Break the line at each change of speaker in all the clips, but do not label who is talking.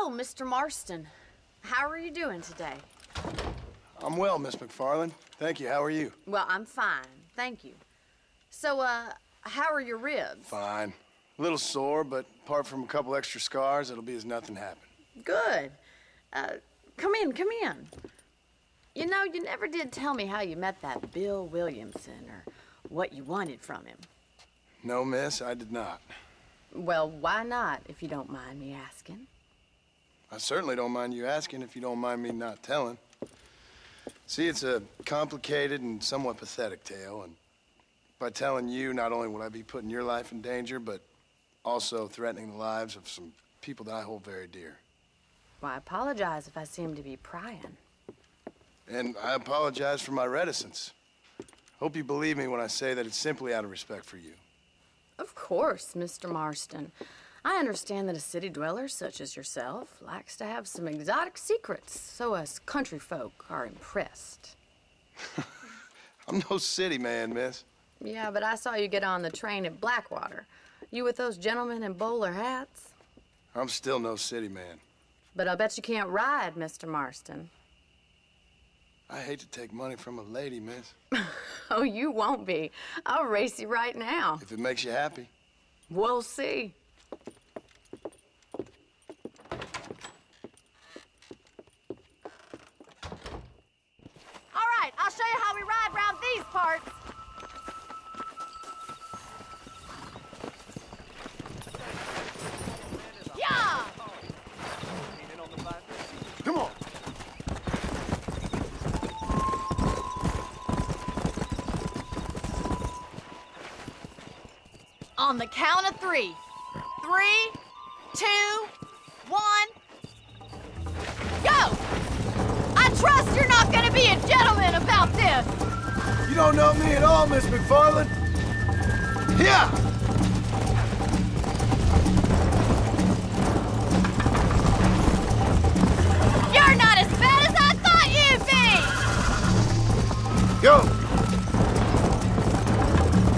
Oh, Mr. Marston. How are you doing today?
I'm well, Miss MacFarlane. Thank you. How are you?
Well, I'm fine. Thank you. So, how are your ribs?
Fine. A little sore, but apart from a couple extra scars, it'll be as nothing happened.
Good. Come in, come in. You know, you never did tell me how you met that Bill Williamson or what you wanted from him.
No, miss, I did not.
Well, why not, if you don't mind me asking?
I certainly don't mind you asking if you don't mind me not telling. See, it's a complicated and somewhat pathetic tale, and by telling you, not only would I be putting your life in danger, but also threatening the lives of some people that I hold very dear.
Well, I apologize if I seem to be prying.
And I apologize for my reticence. Hope you believe me when I say that it's simply out of respect for you.
Of course, Mr. Marston. I understand that a city dweller such as yourself likes to have some exotic secrets, so us country folk are impressed.
I'm no city man, miss.
Yeah, but I saw you get on the train at Blackwater. You with those gentlemen in bowler hats?
I'm still no city man.
But I bet you can't ride, Mr. Marston.
I hate to take money from a lady, miss.
Oh, you won't be. I'll race you right now.
If it makes you happy.
We'll see. All right, I'll show you how we ride around these parts. Yeah!
Come on.
On the count of 3. 3, 2, 1, go! I trust you're not gonna be a gentleman about this.
You don't know me at all, Miss MacFarlane. Yeah!
You're not as bad as I thought you'd be!
Go!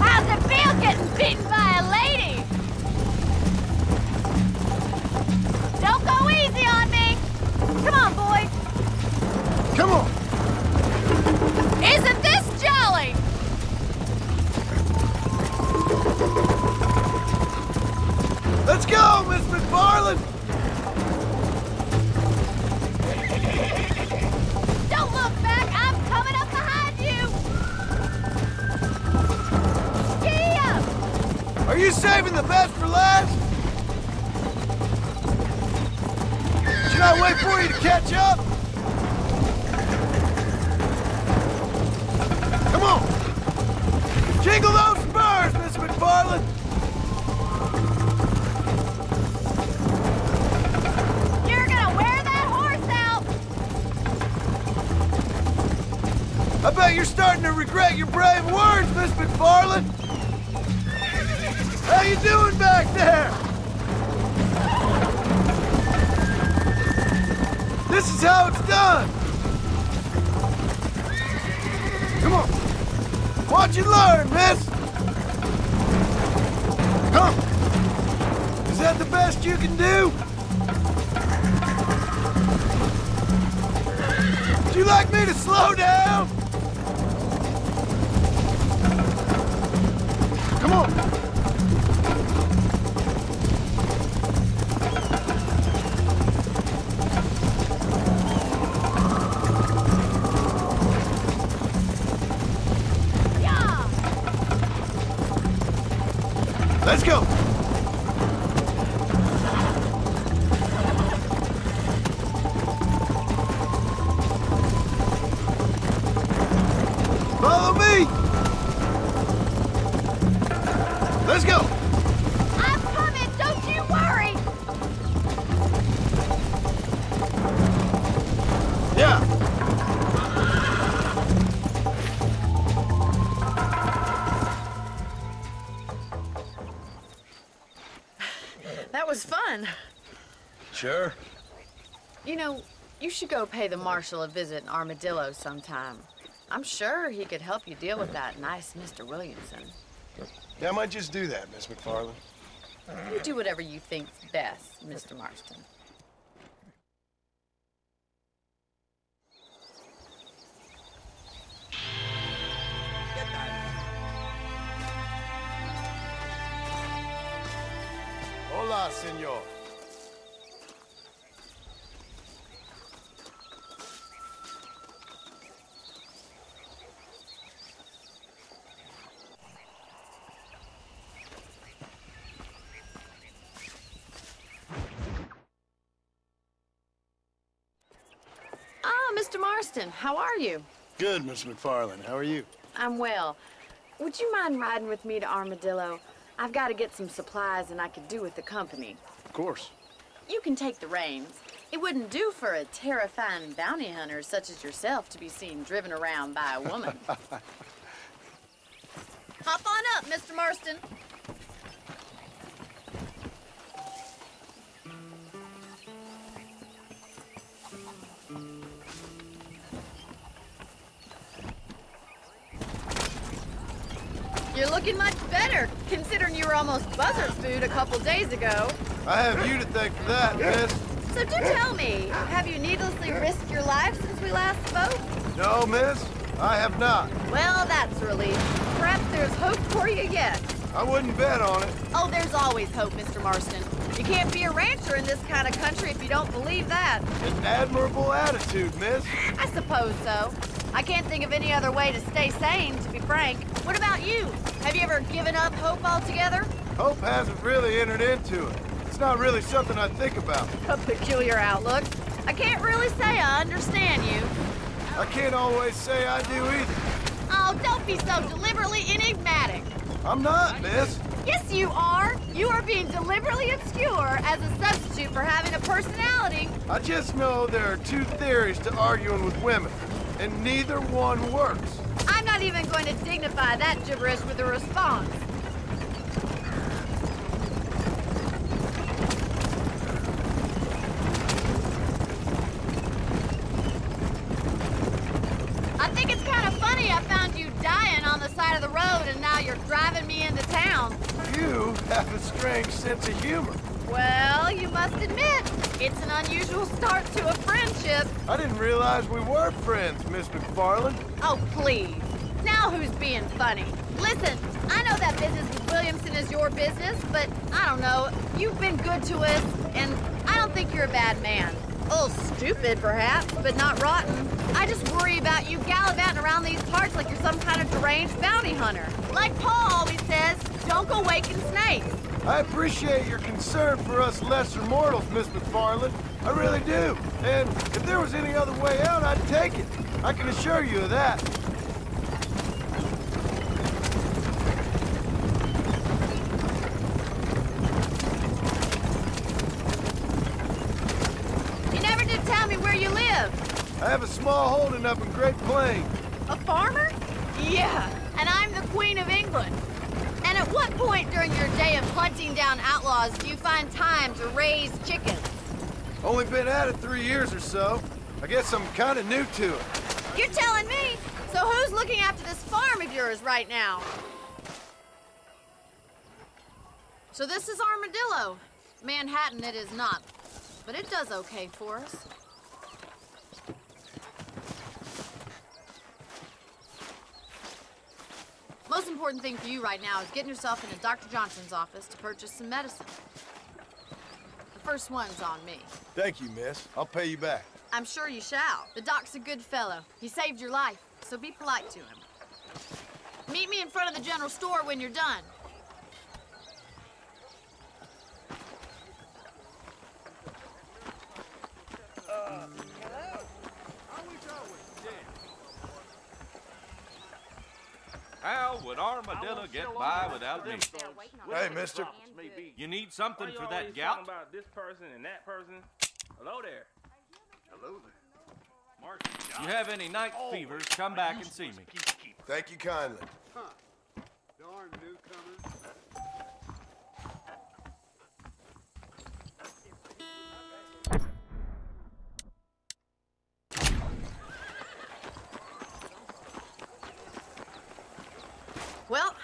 How's it feel getting beaten by a lady? Don't go easy on me! Come on, boys!
Come on!
Isn't this jolly?
Let's go, Miss MacFarlane!
Don't look back! I'm coming up behind you! Gee up!
Are you saving the best for last? Should I wait for you to catch up? Come on! Jingle those spurs, Miss MacFarlane!
You're gonna wear that horse out!
I bet you're starting to regret your brave words, Miss MacFarlane! How you doing back there? This is how it's done! Come on! Watch and learn, miss! Come! Is that the best you can do? Would you like me to slow down? Come on!
Yeah!
Let's go! Follow me! Let's go!
I'm coming, don't you worry!
Yeah!
That was fun.
Sure.
You know, you should go pay the marshal a visit in Armadillo sometime. I'm sure he could help you deal with that nice Mr. Williamson.
Yeah, I might just do that, Miss MacFarlane.
You do whatever you think's best, Mr. Marston.
Hola, senor.
Mr. Marston, how are you?
Good, Miss MacFarlane. How are you?
I'm well. Would you mind riding with me to Armadillo? I've got to get some supplies and I could do with the company.
Of course.
You can take the reins. It wouldn't do for a terrifying bounty hunter such as yourself to be seen driven around by a woman. Hop on up, Mr. Marston. You're looking much better, considering you were almost buzzard food a couple days ago.
I have you to thank for that, miss.
So do tell me, have you needlessly risked your life since we last spoke?
No, miss, I have not.
Well, that's a relief. Perhaps there's hope for you yet.
I wouldn't bet on it.
Oh, there's always hope, Mr. Marston. You can't be a rancher in this kind of country if you don't believe that.
An admirable attitude, miss.
I suppose so. I can't think of any other way to stay sane, to be frank. What about you? Have you ever given up hope altogether?
Hope hasn't really entered into it. It's not really something I think about.
A peculiar outlook. I can't really say I understand you.
I can't always say I do either.
Oh, don't be so deliberately enigmatic.
I'm not, miss.
Yes, you are. You are being deliberately obscure as a substitute for having a personality.
I just know there are two theories to arguing with women, and neither one works.
I'm not even going to dignify that gibberish with a response. I think it's kind of funny I found you dying on the side of the road and now you're driving me into town.
You have a strange sense of humor.
Well, you must admit, it's an unusual start to a friendship.
I didn't realize we were friends, Miss MacFarlane.
Oh, please. Now who's being funny? Listen, I know that business with Williamson is your business, but I don't know. You've been good to us, and I don't think you're a bad man. A little stupid, perhaps, but not rotten. I just worry about you gallivanting around these parts like you're some kind of deranged bounty hunter. Like Paul always says, don't go waking snakes.
I appreciate your concern for us lesser mortals, Miss MacFarlane. I really do. And if there was any other way out, I'd take it. I can assure you of that.
You never did tell me where you live.
I have a small holding up in Great Plains.
A farmer? Yeah, and I'm the Queen of England. And at what point during your day of hunting down outlaws do you find time to raise chickens?
Only been at it 3 years or so. I guess I'm kind of new to it.
You're telling me? So who's looking after this farm of yours right now? So this is Armadillo. Manhattan it is not, but it does okay for us. Most important thing for you right now is getting yourself into Dr. Johnson's office to purchase some medicine. The first one's on me.
Thank you, miss. I'll pay you back.
I'm sure you shall. The doc's a good fellow. He saved your life, so be polite to him. Meet me in front of the general store when you're done.
How would Armadillo get by without me?
Hey, mister.
You need something for that gout?
About this person and that person. Hello there. Hello there.
You have any night fevers, come back and see me.
Thank you kindly.
Darn newcomer.
Well,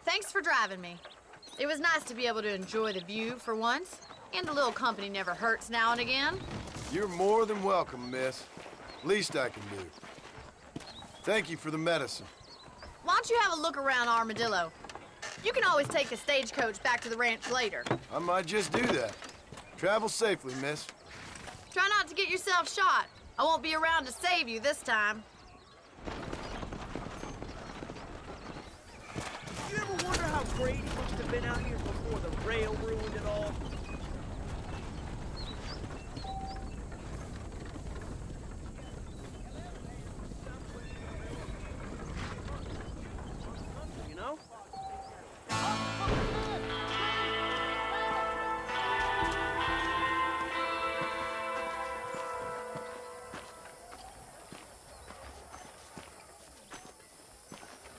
thanks for driving me. It was nice to be able to enjoy the view for once, and a little company never hurts now and again.
You're more than welcome, miss. Least I can do. Thank you for the medicine.
Why don't you have a look around Armadillo? You can always take a stagecoach back to the ranch later.
I might just do that. Travel safely, miss.
Try not to get yourself shot. I won't be around to save you this time.
You ever wonder how great it must have been out here before the rail ruined it all? You know?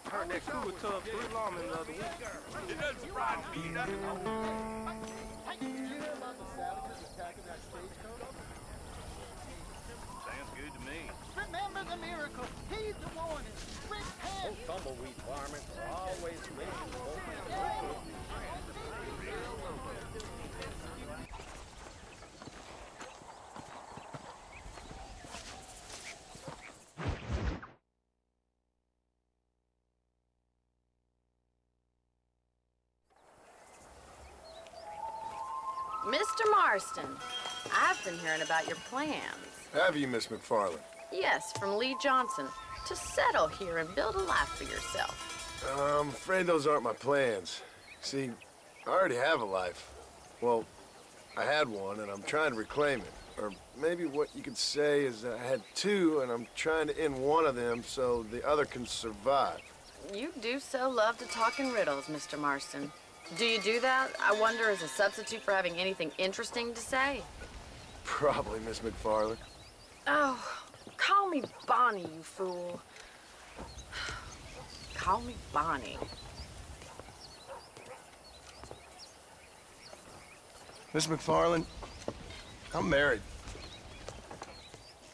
I heard that cougar tub 3 lawmen the other week. It doesn't surprise me, does it? Sounds good to me.
Remember the miracle. Heed the warning. Repent.
Tumbleweed varmints are always miserable.
Mr. Marston, I've been hearing about your plans.
Have you, Miss MacFarlane?
Yes, from Lee Johnson, to settle here and build a life for yourself.
I'm afraid those aren't my plans. See, I already have a life. Well, I had one, and I'm trying to reclaim it. Or maybe what you could say is that I had 2, and I'm trying to end one of them so the other can survive.
You do so love to talk in riddles, Mr. Marston. Do you do that, I wonder, as a substitute for having anything interesting to say?
Probably, Miss MacFarlane.
Oh, call me Bonnie, you fool. Call me Bonnie.
Miss MacFarlane, I'm married.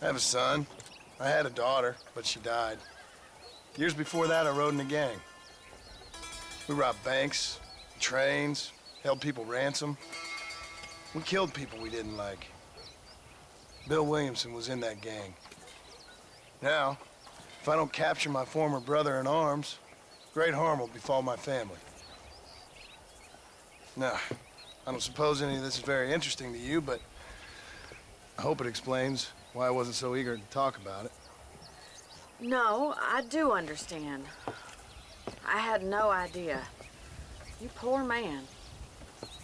I have a son. I had a daughter, but she died. Years before that, I rode in a gang. We robbed banks, trains, held people ransom. We killed people we didn't like. Bill Williamson was in that gang. Now, if I don't capture my former brother in arms, great harm will befall my family. Now, I don't suppose any of this is very interesting to you, but I hope it explains why I wasn't so eager to talk about it.
No, I do understand. I had no idea. You poor man.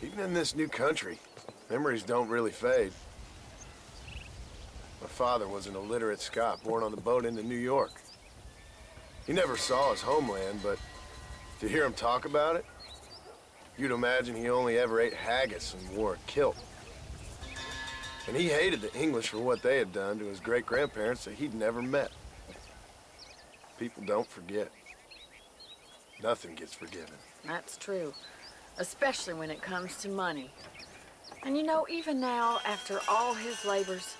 Even in this new country, memories don't really fade. My father was an illiterate Scot born on the boat into New York. He never saw his homeland, but to hear him talk about it, you'd imagine he only ever ate haggis and wore a kilt. And he hated the English for what they had done to his great-grandparents that he'd never met. People don't forget. Nothing gets forgiven.
That's true, especially when it comes to money. And you know, even now, after all his labors,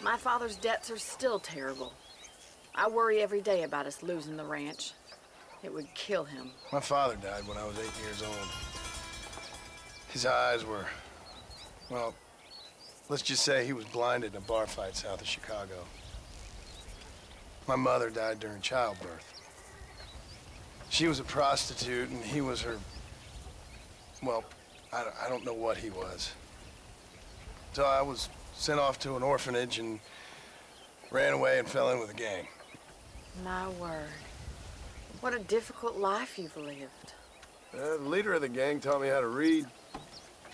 my father's debts are still terrible. I worry every day about us losing the ranch. It would kill him.
My father died when I was 8 years old. His eyes were, well, let's just say he was blinded in a bar fight south of Chicago. My mother died during childbirth. She was a prostitute, and he was her, well, I don't know what he was. So I was sent off to an orphanage and ran away and fell in with a gang.
My word. What a difficult life you've lived.
The leader of the gang taught me how to read,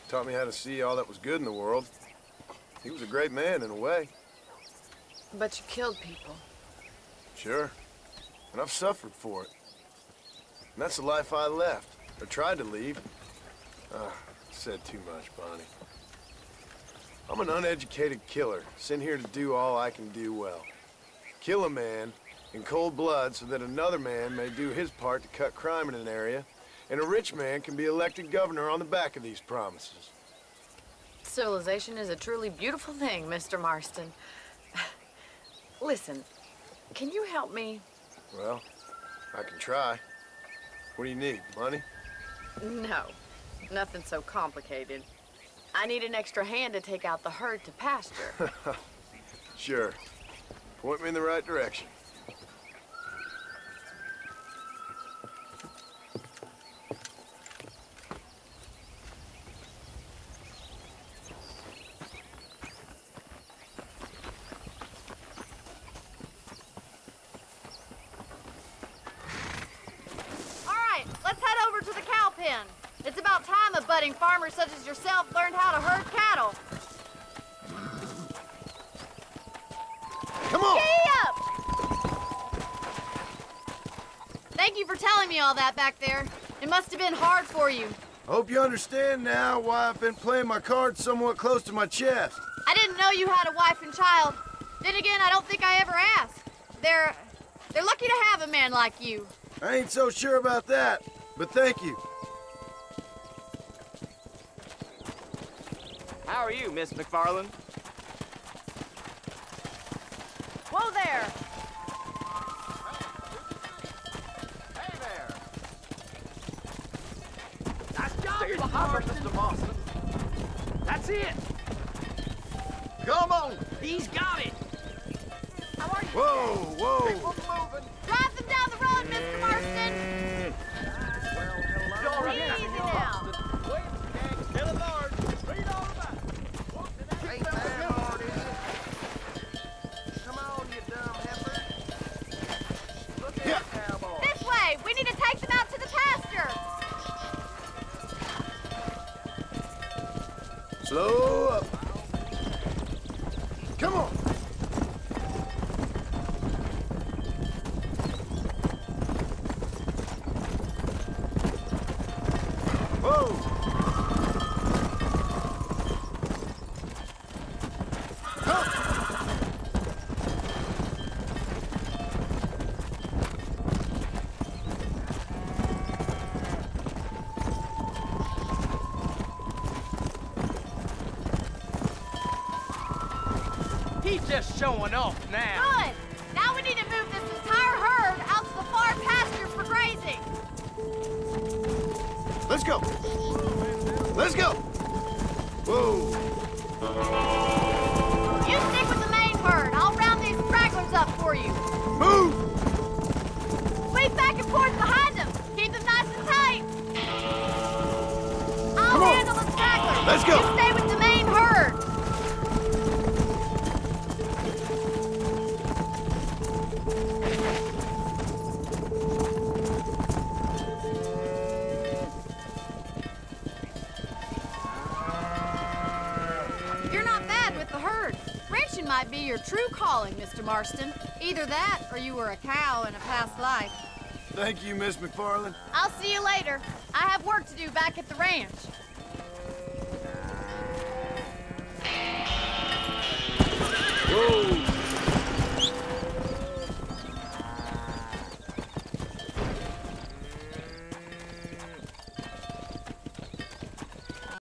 taught me how to see all that was good in the world. He was a great man in a way.
But you killed people.
Sure. And I've suffered for it. And that's the life I left, or tried to leave. Said too much, Bonnie. I'm an uneducated killer, sent here to do all I can do well. Kill a man in cold blood so that another man may do his part to cut crime in an area, and a rich man can be elected governor on the back of these promises.
Civilization is a truly beautiful thing, Mr. Marston. Listen, can you help me?
Well, I can try. What do you need, money?
No, nothing so complicated. I need an extra hand to take out the herd to pasture.
Sure. Point me in the right direction.
about time a budding farmer such as yourself learned how to herd cattle.
Come on!
Giddy up! Thank you for telling me all that back there. It must have been hard for you.
Hope you understand now why I've been playing my cards somewhat close to my chest.
I didn't know you had a wife and child. Then again, I don't think I ever asked. They're lucky to have a man like you.
I ain't so sure about that, but thank you.
How are you, Miss MacFarlane?
Whoa there!
Hey there!
Nice job, Mr. Marston. That's it.
Come on!
He's got it.
How are you?
Whoa, whoa!
Moving.
Drive them down the road, Mr. Marston!
Well, hello.
Easy now.
Get a large. Read all about it. Hey there, Marty. Come on, you dumb heifer. Look at the cowboy.
This way! We need to take them out to the pasture!
Slow up. Come on. Whoa. Come.
He's just showing off now.
Good! Now we need to move this entire herd out to the far pasture for grazing.
Let's go. Let's go. Whoa.
You stick with the main herd. I'll round these stragglers up for you.
Move.
Sweep back and forth behind them. Keep them nice and tight. I'll
Come on.
handle the stragglers.
Let's go.
You stay with the main herd. You're not bad with the herd. Ranching might be your true calling, Mr. Marston. Either that or you were a cow in a past life.
Thank you, Miss MacFarlane.
I'll see you later. I have work to do back at the ranch.
Whoa.